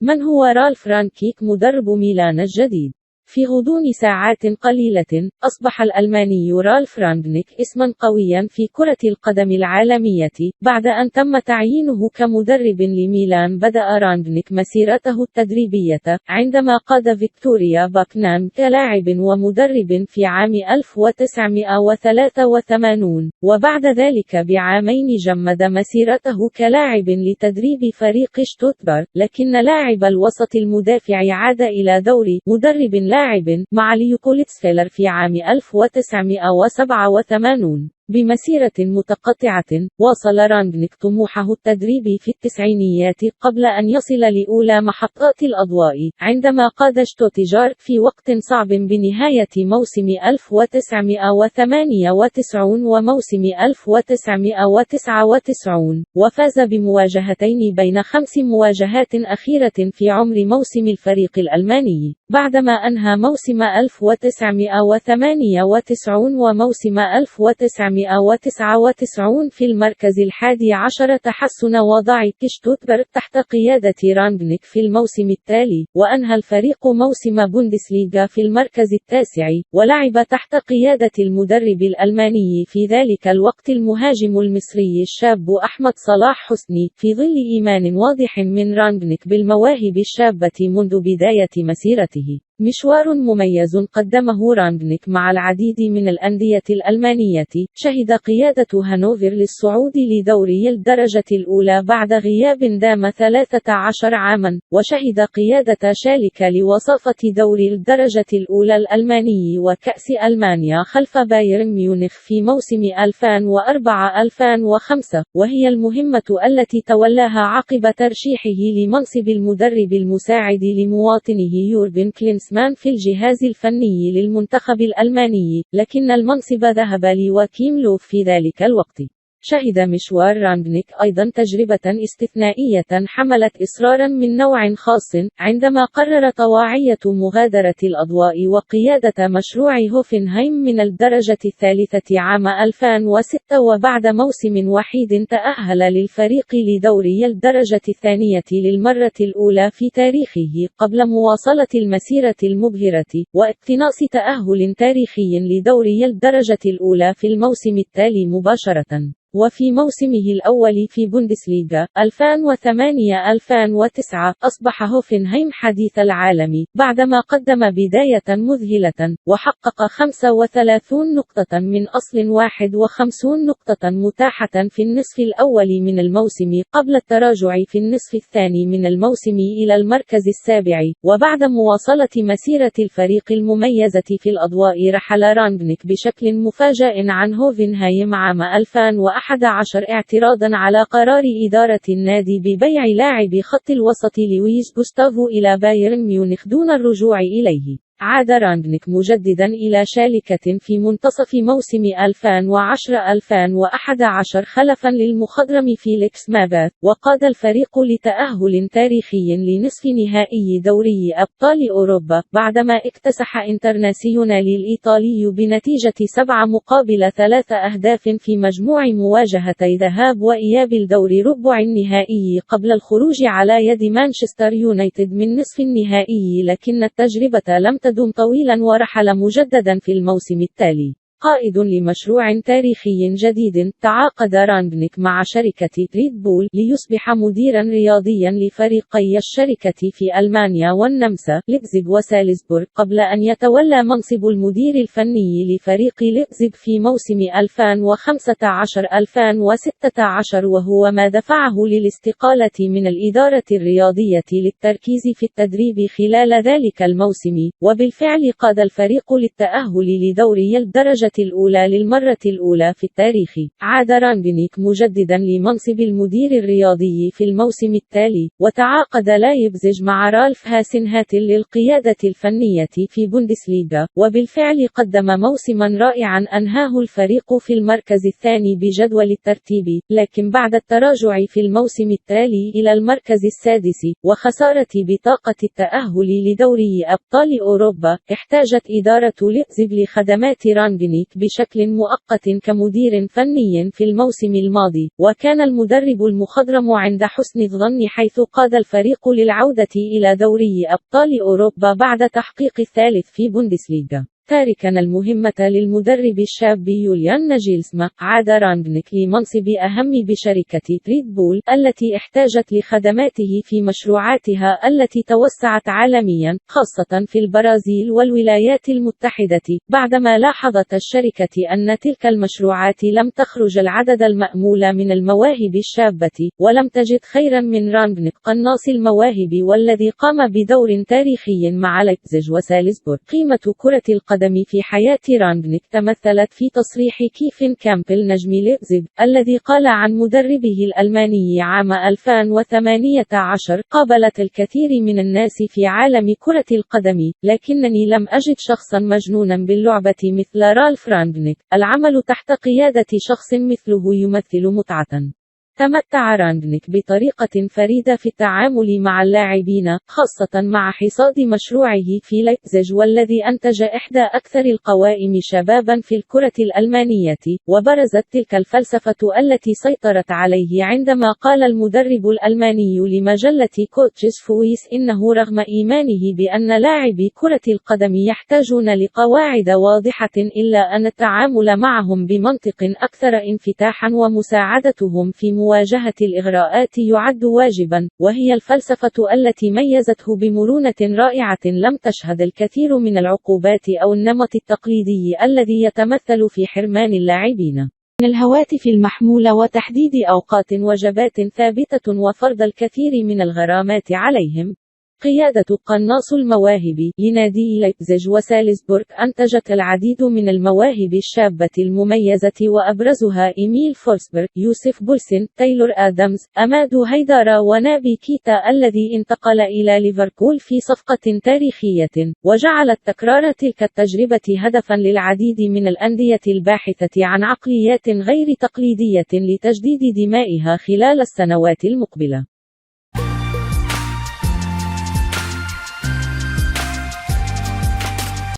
من هو رالف رانكيك مدرب ميلان الجديد؟ في غضون ساعات قليلة، أصبح الألماني رالف رانغنيك اسماً قوياً في كرة القدم العالمية، بعد أن تم تعيينه كمدرب لميلان. بدأ رانغنيك مسيرته التدريبية عندما قاد فيكتوريا باكنام كلاعب ومدرب في عام 1983، وبعد ذلك بعامين جمد مسيرته كلاعب لتدريب فريق شتوتغارت، لكن لاعب الوسط المدافع عاد إلى دور مدرب لاعب مع ليوبولدسفيلر في عام 1987. بمسيرة متقطعة، واصل رانغنيك طموحه التدريبي في التسعينيات قبل أن يصل لأولى محطات الأضواء عندما قاد شتوتغارت في وقت صعب بنهاية موسم 1998 وموسم 1999، وفاز بمواجهتين بين 5 مواجهات أخيرة في عمر موسم الفريق الألماني، بعدما أنهى موسم 1998 وموسم 1999 في المركز 11. تحسن وضع شتوتغارت تحت قيادة رانغنيك في الموسم التالي، وأنهى الفريق موسم بوندسليغا في المركز 9، ولعب تحت قيادة المدرب الألماني في ذلك الوقت المهاجم المصري الشاب أحمد صلاح حسني، في ظل إيمان واضح من رانغنيك بالمواهب الشابة منذ بداية مسيرته. مشوار مميز قدمه رانغنيك مع العديد من الأندية الألمانية. شهد قيادة هانوفر للصعود لدوري الدرجة الأولى بعد غياب دام 13 عاما، وشهد قيادة شالكة لوصافة دوري الدرجة الأولى الألماني وكأس ألمانيا خلف بايرن ميونخ في موسم 2004-2005، وهي المهمة التي تولاها عقب ترشيحه لمنصب المدرب المساعد لمواطنه يورغن كلينسمان في الجهاز الفني للمنتخب الألماني، لكن المنصب ذهب لواكيم لوف في ذلك الوقت. شهد مشوار رانغنيك أيضا تجربة استثنائية حملت إصرارا من نوع خاص، عندما قرر طواعية مغادرة الأضواء وقيادة مشروع هوفنهايم من الدرجة الثالثة عام 2006، وبعد موسم وحيد تأهل للفريق لدوري الدرجة الثانية للمرة الأولى في تاريخه قبل مواصلة المسيرة المبهرة واقتناص تأهل تاريخي لدوري الدرجة الأولى في الموسم التالي مباشرة. وفي موسمه الأول في بوندسليغا 2008-2009 أصبح هوفنهايم حديث العالم بعدما قدم بداية مذهلة، وحقق 35 نقطة من أصل 51 نقطة متاحة في النصف الأول من الموسم قبل التراجع في النصف الثاني من الموسم إلى المركز 7. وبعد مواصلة مسيرة الفريق المميزة في الأضواء، رحل رانغنيك بشكل مفاجئ عن هوفنهايم عام 2011 اعتراضا على قرار إدارة النادي ببيع لاعب خط الوسط لويس غوستافو إلى بايرن ميونخ دون الرجوع إليه. عاد رانغنيك مجددا إلى شالكة في منتصف موسم 2010-2011 خلفا للمخضرم فيليكس ماغات، وقاد الفريق لتأهل تاريخي لنصف نهائي دوري أبطال أوروبا، بعدما اكتسح انترناسيونالي الإيطالي بنتيجة 7-3 أهداف في مجموع مواجهتي ذهاب وإياب الدور ربع النهائي قبل الخروج على يد مانشستر يونايتد من نصف النهائي، لكن التجربة لم تدم طويلا ورحل مجددا في الموسم التالي. قائد لمشروع تاريخي جديد، تعاقد رانغنيك مع شركة ريد بول ليصبح مديرا رياضيا لفريقي الشركة في ألمانيا والنمسا ليبزيغ وسالزبورغ، قبل أن يتولى منصب المدير الفني لفريق ليبزيغ في موسم 2015-2016، وهو ما دفعه للاستقالة من الإدارة الرياضية للتركيز في التدريب خلال ذلك الموسم، وبالفعل قاد الفريق للتأهل لدوري الدرجة الأولى للمرة الأولى في التاريخ. عاد رانغنيك مجددا لمنصب المدير الرياضي في الموسم التالي، وتعاقد لايبزيج مع رالف هاسنهاتل للقيادة الفنية في بوندسليغا، وبالفعل قدم موسما رائعا أنهاه الفريق في المركز الثاني بجدول الترتيب، لكن بعد التراجع في الموسم التالي إلى المركز السادس وخسارة بطاقة التأهل لدوري أبطال أوروبا، احتاجت إدارة ليبزيغ لخدمات رانغنيك رانغنيك بشكل مؤقت كمدير فني في الموسم الماضي، وكان المدرب المخضرم عند حسن الظن حيث قاد الفريق للعودة إلى دوري أبطال أوروبا بعد تحقيق الثالث في بوندسليغا. تاركاً المهمة للمدرب الشاب يوليان ناجلسمان، عاد رانغنيك لمنصب أهم بشركة ريد بول التي احتاجت لخدماته في مشروعاتها التي توسعت عالمياً، خاصة في البرازيل والولايات المتحدة، بعدما لاحظت الشركة أن تلك المشروعات لم تخرج العدد المأمول من المواهب الشابة، ولم تجد خيراً من رانغنيك قناص المواهب والذي قام بدور تاريخي مع لايبزيج وسالزبورغ. قيمة كرة القدم في حياة رانغنيك تمثلت في تصريح كيفن كامبل نجم ليبزيغ الذي قال عن مدربه الألماني عام 2018: قابلت الكثير من الناس في عالم كرة القدم، لكنني لم أجد شخصا مجنونا باللعبة مثل رالف رانغنيك. العمل تحت قيادة شخص مثله يمثل متعة. تمتع رانغنيك بطريقة فريدة في التعامل مع اللاعبين، خاصة مع حصاد مشروعه في لايبزيج والذي أنتج إحدى أكثر القوائم شبابا في الكرة الألمانية. وبرزت تلك الفلسفة التي سيطرت عليه عندما قال المدرب الألماني لمجلة كوتشز فويس إنه رغم إيمانه بأن لاعبي كرة القدم يحتاجون لقواعد واضحة إلا أن التعامل معهم بمنطق أكثر انفتاحا ومساعدتهم في مواجهة الإغراءات يعد واجبا، وهي الفلسفة التي ميزته بمرونة رائعة لم تشهد الكثير من العقوبات أو النمط التقليدي الذي يتمثل في حرمان اللاعبين من الهواتف المحمولة وتحديد أوقات وجبات ثابتة وفرض الكثير من الغرامات عليهم. قيادة قناص المواهب لنادي لايبزيج وسالزبورغ أنتجت العديد من المواهب الشابة المميزة وأبرزها إيميل فورسبرغ، يوسف بولسن، تايلور آدمز، أمادو هيدارا ونابي كيتا الذي انتقل إلى ليفربول في صفقة تاريخية، وجعلت تكرار تلك التجربة هدفا للعديد من الأندية الباحثة عن عقليات غير تقليدية لتجديد دمائها خلال السنوات المقبلة.